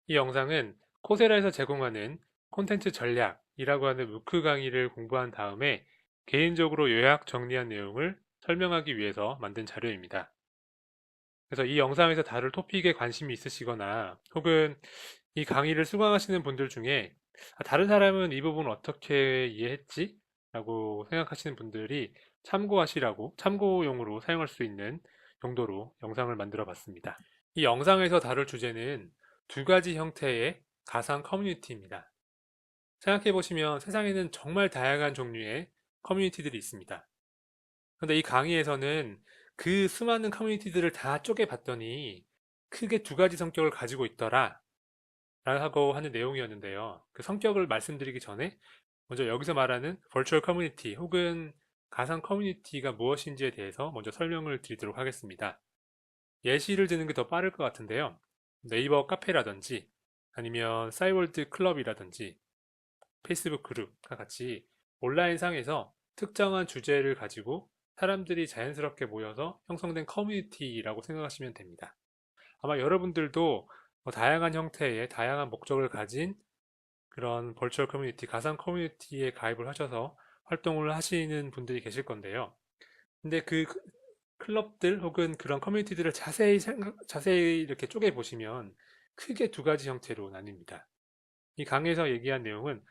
이 영상은 코세라에서 제공하는 콘텐츠 전략이라고 하는 무크 강의를 공부한 다음에 개인적으로 요약 정리한 내용을 설명하기 위해서 만든 자료입니다. 그래서 이 영상에서 다룰 토픽에 관심이 있으시거나 혹은 이 강의를 수강하시는 분들 중에 다른 사람은 이 부분 어떻게 이해했지? 라고 생각하시는 분들이 참고용으로 사용할 수 있는 용도로 영상을 만들어 봤습니다. 이 영상에서 다룰 주제는 두 가지 형태의 가상 커뮤니티입니다. 생각해 보시면 세상에는 정말 다양한 종류의 커뮤니티들이 있습니다. 그런데 이 강의에서는 그 수많은 커뮤니티들을 다 쪼개 봤더니 크게 두 가지 성격을 가지고 있더라 라고 하는 내용이었는데요. 그 성격을 말씀드리기 전에 먼저 여기서 말하는 버추얼 커뮤니티 혹은 가상 커뮤니티가 무엇인지에 대해서 먼저 설명을 드리도록 하겠습니다. 예시를 드는 게 더 빠를 것 같은데요. 네이버 카페라든지 아니면 싸이월드 클럽이라든지 페이스북 그룹과 같이 온라인상에서 특정한 주제를 가지고 사람들이 자연스럽게 모여서 형성된 커뮤니티라고 생각하시면 됩니다. 아마 여러분들도 다양한 형태의 다양한 목적을 가진 그런 벌추얼 커뮤니티, 가상 커뮤니티에 가입을 하셔서 활동을 하시는 분들이 계실 건데요. 근데 그 클럽들 혹은 그런 커뮤니티들을 자세히 이렇게 쪼개 보시면 크게 두 가지 형태로 나뉩니다. 이 강의에서 얘기한 내용은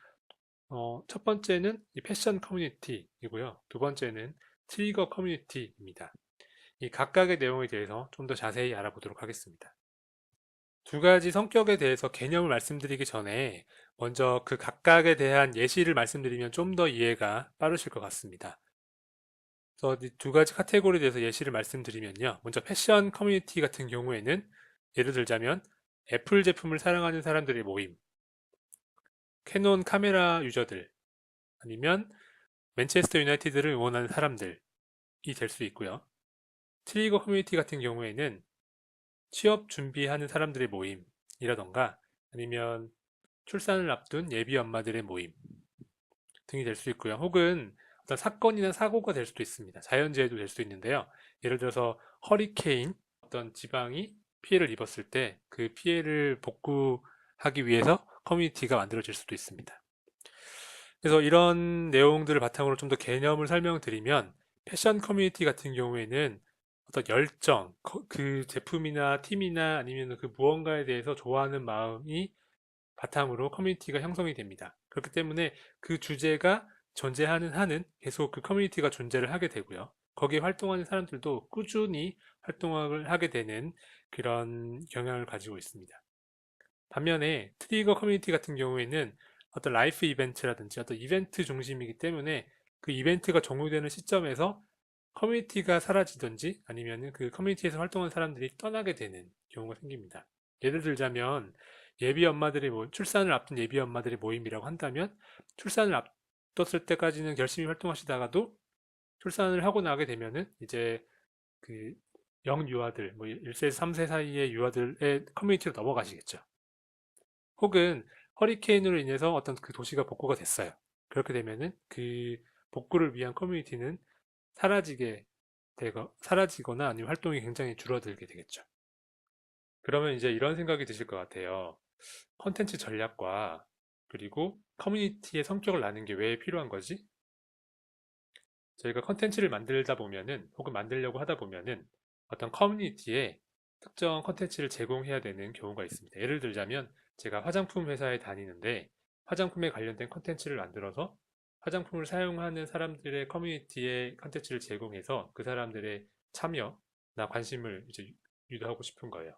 첫 번째는 이 패션 커뮤니티이고요. 두 번째는 트리거 커뮤니티입니다. 이 각각의 내용에 대해서 좀 더 자세히 알아보도록 하겠습니다. 두 가지 성격에 대해서 개념을 말씀드리기 전에 먼저 그 각각에 대한 예시를 말씀드리면 좀 더 이해가 빠르실 것 같습니다. 그래서 이 두 가지 카테고리에 대해서 예시를 말씀드리면요. 먼저 패션 커뮤니티 같은 경우에는 예를 들자면 애플 제품을 사랑하는 사람들의 모임, 캐논 카메라 유저들, 아니면 맨체스터 유나이티드를 응원하는 사람들이 될 수 있고요. 트리거 커뮤니티 같은 경우에는 취업 준비하는 사람들의 모임이라던가 아니면 출산을 앞둔 예비 엄마들의 모임 등이 될 수 있고요. 혹은 어떤 사건이나 사고가 될 수도 있습니다. 자연재해도 될 수 있는데요. 예를 들어서 허리케인, 어떤 지방이 피해를 입었을 때 그 피해를 복구하기 위해서 커뮤니티가 만들어질 수도 있습니다. 그래서 이런 내용들을 바탕으로 좀 더 개념을 설명드리면 패션 커뮤니티 같은 경우에는 어떤 열정, 그 제품이나 팀이나 아니면 그 무언가에 대해서 좋아하는 마음이 바탕으로 커뮤니티가 형성이 됩니다. 그렇기 때문에 그 주제가 존재하는 한은 계속 그 커뮤니티가 존재를 하게 되고요. 거기에 활동하는 사람들도 꾸준히 활동을 하게 되는 그런 경향을 가지고 있습니다. 반면에 트리거 커뮤니티 같은 경우에는 어떤 라이프 이벤트라든지 어떤 이벤트 중심이기 때문에 그 이벤트가 종료되는 시점에서 커뮤니티가 사라지든지 아니면 그 커뮤니티에서 활동하는 사람들이 떠나게 되는 경우가 생깁니다. 예를 들자면 출산을 앞둔 예비 엄마들의 모임이라고 한다면 출산을 앞뒀을 때까지는 열심히 활동하시다가도 출산을 하고 나게 되면은 이제 그 영유아들, 뭐 1세에서 3세 사이의 유아들의 커뮤니티로 넘어가시겠죠. 혹은 허리케인으로 인해서 어떤 그 도시가 복구가 됐어요. 그렇게 되면은 그 복구를 위한 커뮤니티는 사라지거나 아니면 활동이 굉장히 줄어들게 되겠죠. 그러면 이제 이런 생각이 드실 것 같아요. 컨텐츠 전략과 그리고 커뮤니티의 성격을 나는 게 왜 필요한 거지? 저희가 컨텐츠를 만들다 보면은 혹은 만들려고 하다 보면은 어떤 커뮤니티에 특정 컨텐츠를 제공해야 되는 경우가 있습니다. 예를 들자면 제가 화장품 회사에 다니는데 화장품에 관련된 컨텐츠를 만들어서 화장품을 사용하는 사람들의 커뮤니티에 컨텐츠를 제공해서 그 사람들의 참여나 관심을 이제 유도하고 싶은 거예요.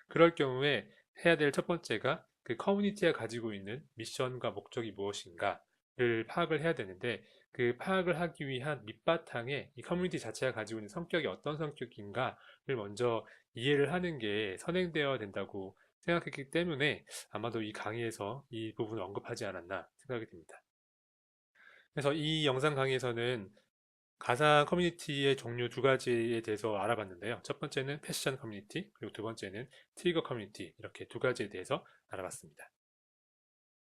그럴 경우에 해야 될 첫 번째가 그 커뮤니티가 가지고 있는 미션과 목적이 무엇인가를 파악을 해야 되는데 그 파악을 하기 위한 밑바탕에 이 커뮤니티 자체가 가지고 있는 성격이 어떤 성격인가를 먼저 이해를 하는 게 선행되어야 된다고 생각했기 때문에 아마도 이 강의에서 이 부분을 언급하지 않았나 생각이 듭니다. 그래서 이 영상 강의에서는 가상 커뮤니티의 종류 두 가지에 대해서 알아봤는데요. 첫 번째는 패션 커뮤니티, 그리고 두 번째는 트리거 커뮤니티, 이렇게 두 가지에 대해서 알아봤습니다.